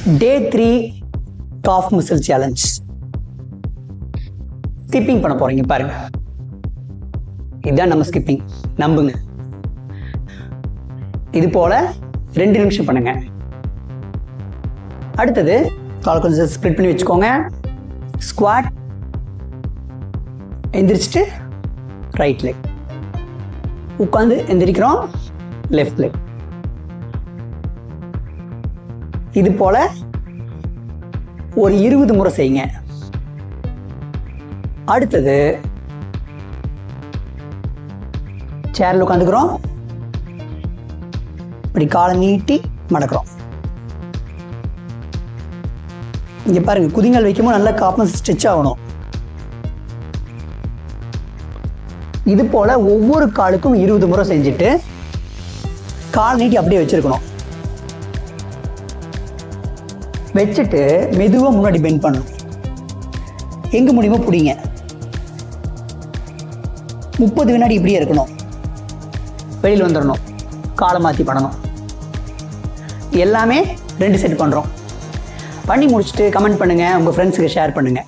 Day 3 calf muscle challenge. Skipping பண்ண போறீங்க பாருங்க. இதுதான் நம்ம ஸ்கிப்பிங். நம்புங்க. இது போல 2 நிமிஷம் பண்ணுங்க. அடுத்தது கால் கொஞ்சம் ஸ்ப்ளிட் பண்ணி வச்சுக்கோங்க. ஸ்குவாட், எந்திரிச்சிட்டு ரைட் லெக், உட்காந்து எந்திரிக்கிறோம் லெஃப்ட் லெக். இது போல ஒரு 20 முறை செய்யுங்க. அடுத்தது சேர்ல உட்காந்துக்கிறோம், இப்படி காலை நீட்டி மடக்கிறோம். இங்க பாருங்க, குதிங்கால் வைக்கும்போது நல்லா காப்பம் ஸ்ட்ரெச் ஆகணும். இது போல ஒவ்வொரு காலுக்கும் 20 முறை செஞ்சுட்டு கால் நீட்டி அப்படியே வச்சிருக்கணும். வச்சுட்டு மெதுவா முன்னாடி பெண்ட் பண்ணணும். எங்க முடியுமோ பிடிங்க. 30 வினாடி இப்படியே இருக்கணும். வெளியில் வந்துடணும். காலை மாற்றி பண்ணணும். எல்லாமே 2 செட் பண்ணுறோம். பண்ணி முடிச்சுட்டு கமெண்ட் பண்ணுங்கள், உங்கள் ஃப்ரெண்ட்ஸுக்கு ஷேர் பண்ணுங்கள்.